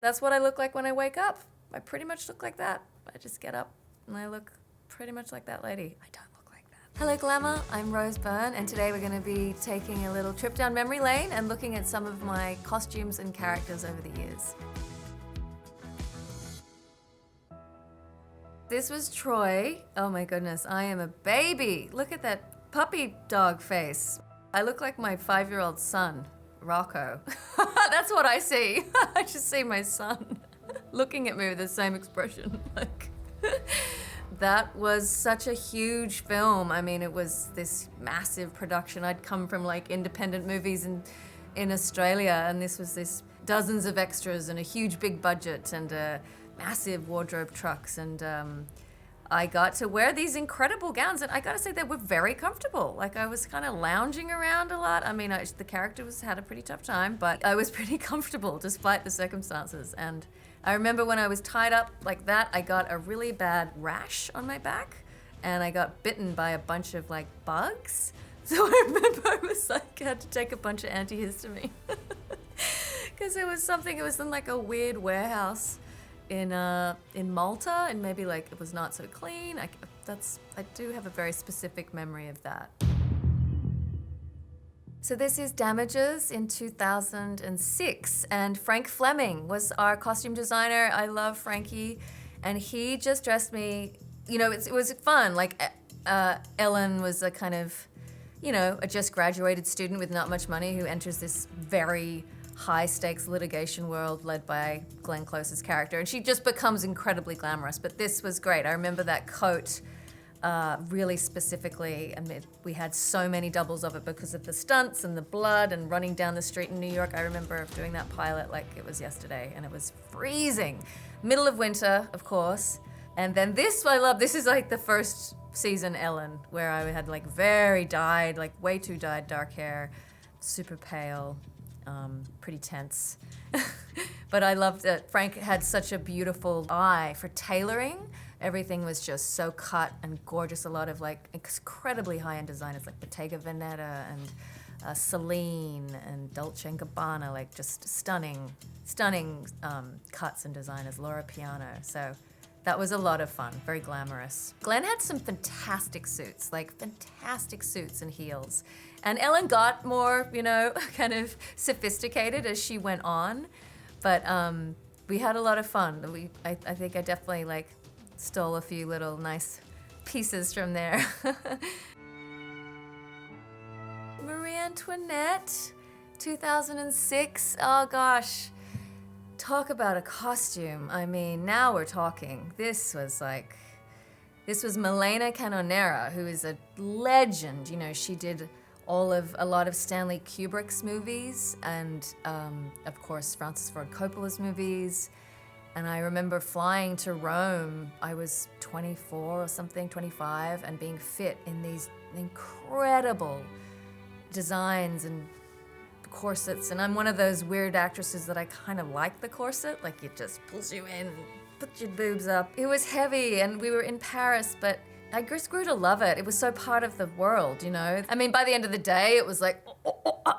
That's what I look like when I wake up. I pretty much look like that. I just get up and I look pretty much like that lady. I don't look like that. Hello Glamour, I'm Byrne, and today we're going to be taking a little trip down memory lane and looking at some of my costumes and characters over the years. This was Troy. Oh my goodness, I am a baby. Look at that puppy dog face. I look like my 5-year-old son, Rocco. That's what I see. I just see my son looking at me with the same expression. That was such a huge film. I mean, it was this massive production. I'd come from like independent movies in Australia, and this was this dozens of extras and a huge big budget and massive wardrobe trucks, and I got to wear these incredible gowns, and I gotta say they were very comfortable. Like, I was kind of lounging around a lot. I mean, the character had a pretty tough time, but I was pretty comfortable despite the circumstances. And I remember when I was tied up like that, I got a really bad rash on my back, and I got bitten by a bunch of like bugs. So I remember I was like, I had to take a bunch of antihistamine because it was in like a weird warehouse in Malta, and maybe like it was not so clean. I do have a very specific memory of that. So this is Damages in 2006, and Frank Fleming was our costume designer. I love Frankie, and he just dressed me, it was fun. Like Ellen was a kind of, a just graduated student with not much money who enters this very high-stakes litigation world led by Glenn Close's character, and she just becomes incredibly glamorous. But this was great. I remember that coat really specifically. I mean, we had so many doubles of it because of the stunts and the blood and running down the street in New York. I remember doing that pilot like it was yesterday, and it was freezing. Middle of winter, of course. And then this, I love, this is like the first season Ellen, where I had like very dyed, like way too dyed dark hair, super pale, pretty tense. But I loved that Frank had such a beautiful eye for tailoring. Everything was just so cut and gorgeous. A lot of like incredibly high-end designers like Bottega Veneta and Celine and Dolce & Gabbana, like just stunning cuts and designers, Laura Piano. So that was a lot of fun, very glamorous. Glenn had some fantastic suits and heels. And Ellen got more, kind of sophisticated as she went on. But we had a lot of fun. I think I definitely like stole a few little nice pieces from there. Marie Antoinette, 2006. Oh gosh. Talk about a costume. I mean, now we're talking. This was Milena Canonera, who is a legend. She did a lot of Stanley Kubrick's movies and, of course, Francis Ford Coppola's movies. And I remember flying to Rome. I was 24 or something, 25, and being fit in these incredible designs and corsets. And I'm one of those weird actresses that I kind of like the corset, like it just pulls you in and puts your boobs up. It was heavy, and we were in Paris, but I just grew to love it. It was so part of the world, I mean, by the end of the day, it was like,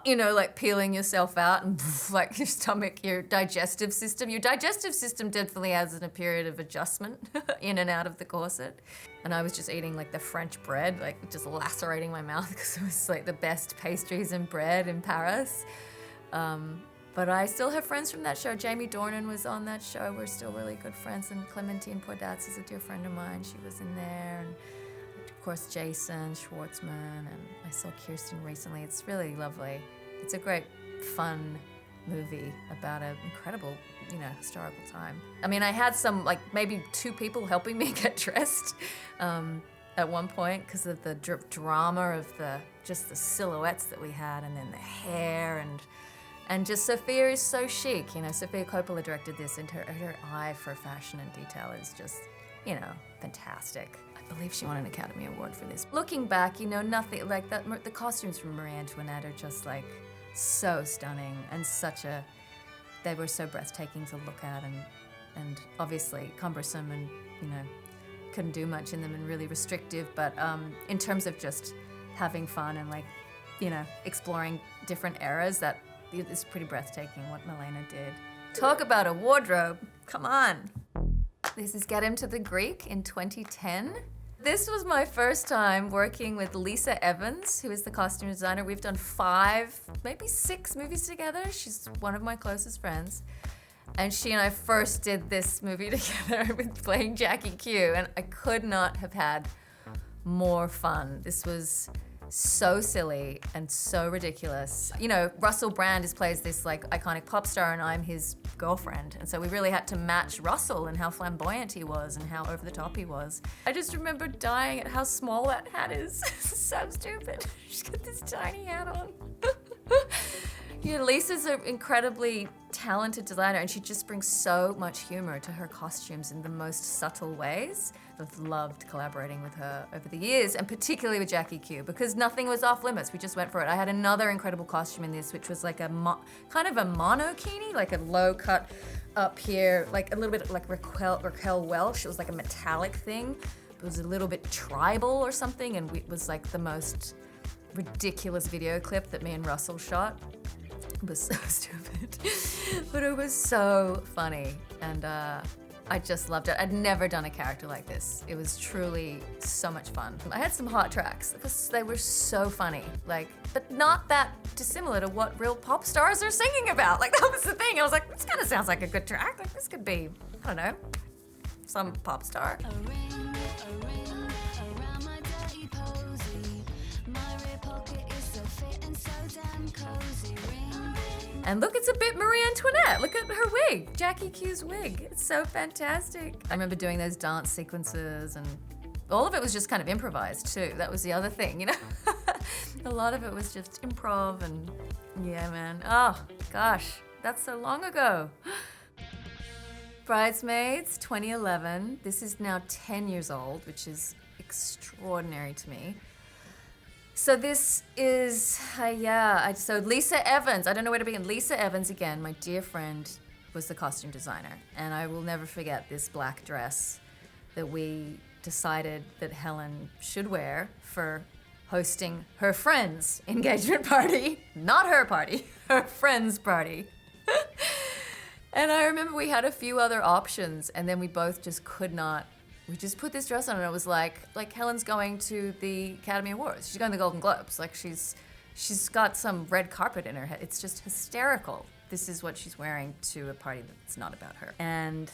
like peeling yourself out and like your stomach, your digestive system. Your digestive system definitely has a period of adjustment in and out of the corset. And I was just eating like the French bread, like just lacerating my mouth because it was like the best pastries and bread in Paris. But I still have friends from that show. Jamie Dornan was on that show. We're still really good friends. And Clementine Pordatz is a dear friend of mine. She was in there. And of course, Jason Schwartzman. And I saw Kirsten recently. It's really lovely. It's a great, fun movie about an incredible, historical time. I mean, I had some, like maybe 2 people helping me get dressed at one point because of the drama of just the silhouettes that we had, and then the hair and just Sophia is so chic. Sophia Coppola directed this, and her eye for fashion and detail is just, fantastic. I believe she won an Academy Award for this. Looking back, nothing like that. The costumes from Marie Antoinette are just like so stunning, and they were so breathtaking to look at, and obviously cumbersome, and couldn't do much in them, and really restrictive. But in terms of just having fun and like, exploring different eras, that it's pretty breathtaking what Milena did. Talk about a wardrobe. Come on. This is Get Him to the Greek in 2010. This was my first time working with Lisa Evans, who is the costume designer. We've done 5, maybe 6 movies together. She's one of my closest friends. And she and I first did this movie together with playing Jackie Q, and I could not have had more fun. This was so silly and so ridiculous. You know, Russell Brand plays this like iconic pop star and I'm his girlfriend. And so we really had to match Russell and how flamboyant he was and how over the top he was. I just remember dying at how small that hat is. So stupid. She's got this tiny hat on. Yeah, Lisa's an incredibly talented designer and she just brings so much humor to her costumes in the most subtle ways. I've loved collaborating with her over the years, and particularly with Jackie Q, because nothing was off limits. We just went for it. I had another incredible costume in this, which was like a kind of a monokini, like a low cut up here, like a little bit like Raquel Welch. It was like a metallic thing. It was a little bit tribal or something, and it was like the most ridiculous video clip that me and Russell shot. It was so stupid, but it was so funny, and I just loved it. I'd never done a character like this. It was truly so much fun. I had some hot tracks. They were so funny, like, but not that dissimilar to what real pop stars are singing about. Like, that was the thing. I was like, this kind of sounds like a good track. Like, this could be, I don't know, some pop star. A ring around my dirty posy. My rear pocket is so fit and so damn cozy. Ring. And look, it's a bit Marie Antoinette. Look at her wig, Jackie Q's wig. It's so fantastic. I remember doing those dance sequences, and all of it was just kind of improvised too. That was the other thing, you know? A lot of it was just improv, and yeah, man. Oh, gosh, that's so long ago. Bridesmaids, 2011. This is now 10 years old, which is extraordinary to me. So this is, so Lisa Evans, I don't know where to begin. Lisa Evans, again, my dear friend, was the costume designer. And I will never forget this black dress that we decided that Helen should wear for hosting her friend's engagement party. Not her party, her friend's party. And I remember we had a few other options, and then we both just could not. We just put this dress on, and it was like Helen's going to the Academy Awards. She's going to the Golden Globes. Like she's got some red carpet in her head. It's just hysterical. This is what she's wearing to a party that's not about her. And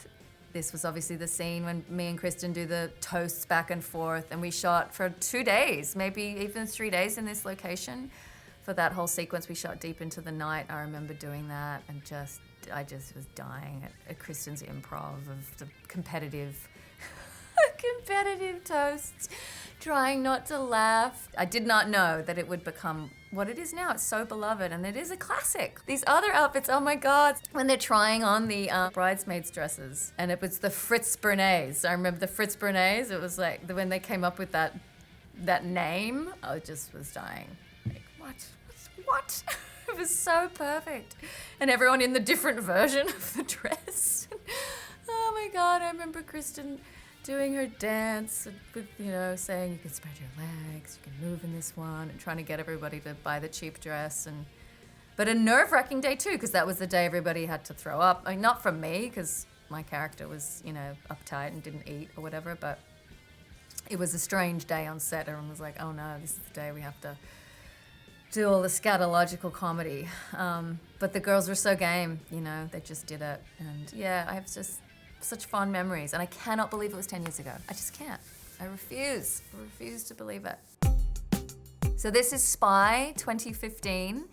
this was obviously the scene when me and Kristen do the toasts back and forth, and we shot for 2 days, maybe even 3 days in this location. For that whole sequence, we shot deep into the night. I remember doing that, and I just was dying at Kristen's improv of the competitive toasts, trying not to laugh. I did not know that it would become what it is now. It's so beloved, and it is a classic. These other outfits, oh my God, when they're trying on the bridesmaids dresses, and it was the Fritz Bernays. I remember the Fritz Bernays. It was like when they came up with that name, I just was dying. Like, what? It was so perfect. And everyone in the different version of the dress. Oh my God, I remember Kristen doing her dance with, saying you can spread your legs, you can move in this one, and trying to get everybody to buy the cheap dress. But a nerve-wracking day too, because that was the day everybody had to throw up. I mean, not from me, because my character was, uptight and didn't eat or whatever, but it was a strange day on set. Everyone was like, oh no, this is the day we have to do all the scatological comedy. But the girls were so game, they just did it. And yeah, I have just such fond memories, and I cannot believe it was 10 years ago. I just can't. I refuse to believe it. So this is Spy 2015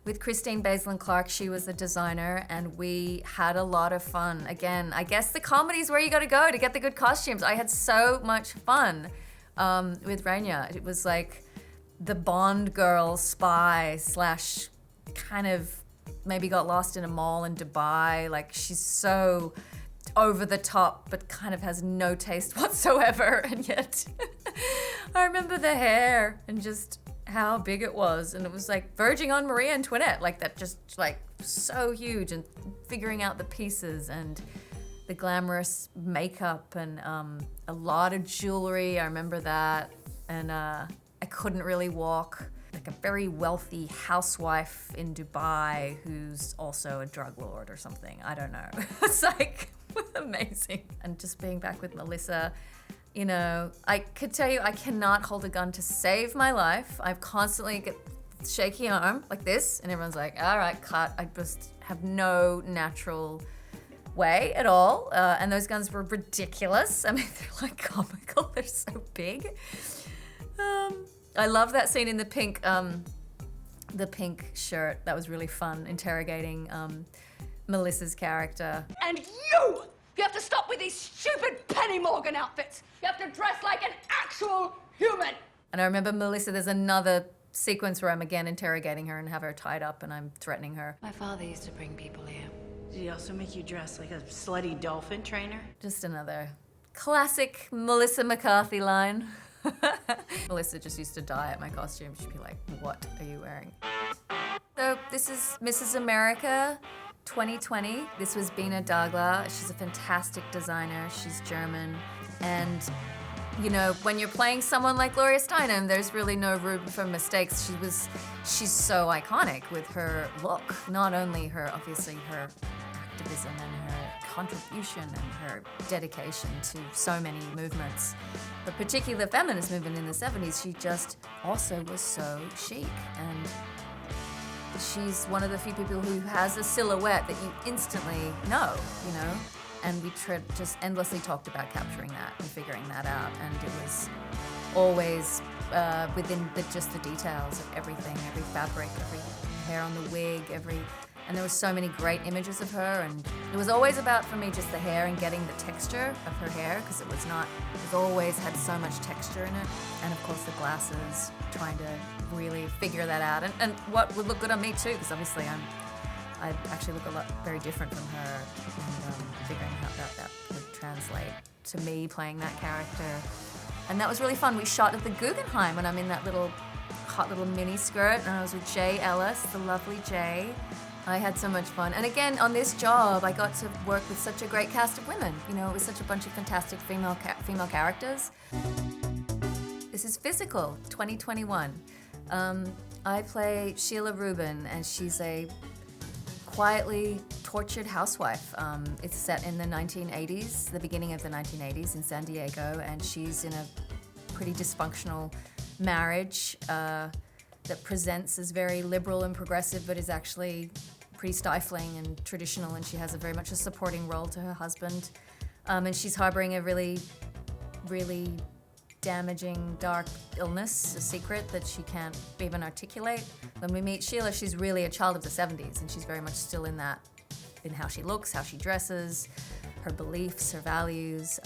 with Christine Bazelon-Clark. She was the designer, and we had a lot of fun. Again, I guess the comedy's where you gotta go to get the good costumes. I had so much fun with Rania. It was like the Bond girl spy / kind of maybe got lost in a mall in Dubai. Like, she's so over the top, but kind of has no taste whatsoever. And yet, I remember the hair and just how big it was. And it was like verging on Marie Antoinette, like that, just like so huge, and figuring out the pieces and the glamorous makeup and a lot of jewelry. I remember that. And I couldn't really walk. The like a very wealthy housewife in Dubai who's also a drug lord or something. I don't know. It's like amazing. And just being back with Melissa, you know, I could tell you I cannot hold a gun to save my life. I constantly get shaky arm like this, and everyone's like, all right, cut. I just have no natural way at all. And those guns were ridiculous. I mean, they're like comical. They're so big. I love that scene in the pink shirt. That was really fun, interrogating Melissa's character. And you have to stop with these stupid Penny Morgan outfits. You have to dress like an actual human. And I remember Melissa, there's another sequence where I'm again interrogating her and have her tied up and I'm threatening her. My father used to bring people here. Did he also make you dress like a slutty dolphin trainer? Just another classic Melissa McCarthy line. Melissa just used to die at my costume. She'd be like, what are you wearing? So this is Mrs. America 2020. This was Bina Dagla. She's a fantastic designer. She's German. And you know, when you're playing someone like Gloria Steinem, there's really no room for mistakes. She's so iconic with her look. Not only obviously her activism and her contribution and her dedication to so many movements, but particularly the feminist movement in the 70s, she just also was so chic. And she's one of the few people who has a silhouette that you instantly know, you know? And we just endlessly talked about capturing that and figuring that out. And it was always within just the details of everything, every fabric, every hair on the wig, and there were so many great images of her. And it was always about, for me, just the hair and getting the texture of her hair, because it always had so much texture in it. And of course the glasses, trying to really figure that out. And what would look good on me too, because obviously I actually look a lot very different from her, and figuring out that would translate to me playing that character. And that was really fun. We shot at the Guggenheim, and I'm in that hot little mini skirt, and I was with Jay Ellis, the lovely Jay. I had so much fun. And again, on this job, I got to work with such a great cast of women. You know, it was such a bunch of fantastic female characters. This is Physical, 2021. I play Sheila Rubin, and she's a quietly tortured housewife. It's set in the 1980s, the beginning of the 1980s in San Diego, and she's in a pretty dysfunctional marriage that presents as very liberal and progressive, but is actually pretty stifling and traditional, and she has very much a supporting role to her husband. And she's harboring a really, really damaging, dark illness, a secret that she can't even articulate. When we meet Sheila, she's really a child of the 70s, and she's very much still in how she looks, how she dresses, her beliefs, her values.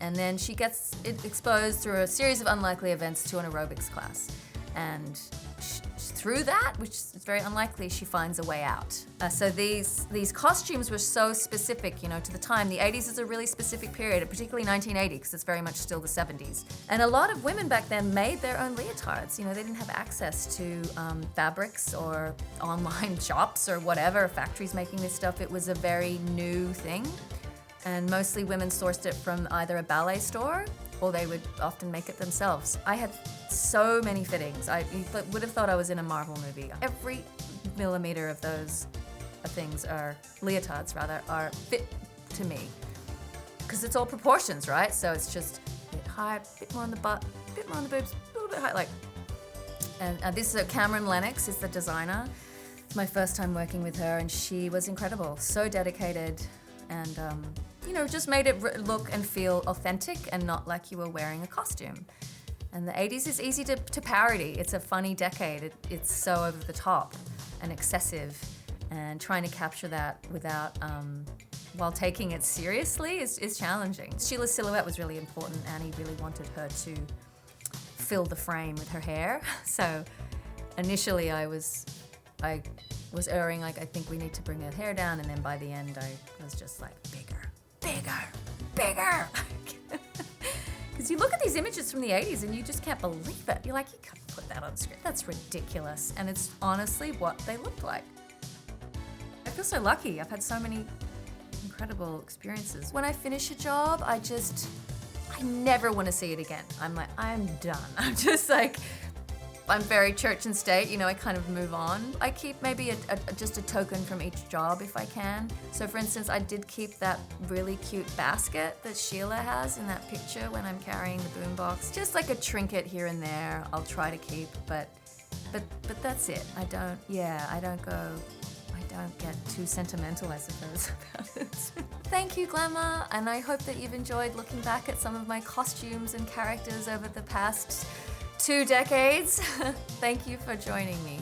And then she gets exposed through a series of unlikely events to an aerobics class. And through that, which is very unlikely, she finds a way out. So these costumes were so specific, you know, to the time. The 80s is a really specific period, particularly 1980, because it's very much still the 70s. And a lot of women back then made their own leotards. You know, they didn't have access to fabrics or online shops or whatever, factories making this stuff. It was a very new thing. And mostly women sourced it from either a ballet store, or they would often make it themselves. I had so many fittings. You would have thought I was in a Marvel movie. Every millimeter of those things leotards are fit to me. Because it's all proportions, right? So it's just a bit high, a bit more on the butt, a bit more on the boobs, a little bit high, And this is Cameron Lennox is the designer. It's my first time working with her, and she was incredible. So dedicated, and you know, just made it look and feel authentic and not like you were wearing a costume. And the 80s is easy to parody. It's a funny decade. It's so over the top and excessive, and trying to capture that without, while taking it seriously is challenging. Sheila's silhouette was really important. Annie really wanted her to fill the frame with her hair. So initially I was erring, like, I think we need to bring her hair down, and then by the end I was just like, bigger. Because you look at these images from the 80s and you just can't believe it. You're like, you can't put that on screen. That's ridiculous. And it's honestly what they look like. I feel so lucky. I've had so many incredible experiences. When I finish a job, I never want to see it again. I'm like, I'm done. I'm just like, I'm very church and state, I kind of move on. I keep maybe just a token from each job if I can. So for instance, I did keep that really cute basket that Sheila has in that picture when I'm carrying the boombox. Just like a trinket here and there, I'll try to keep, but that's it. I don't get too sentimental, I suppose, about it. Thank you, Glamour, and I hope that you've enjoyed looking back at some of my costumes and characters over the past 2 decades. Thank you for joining me.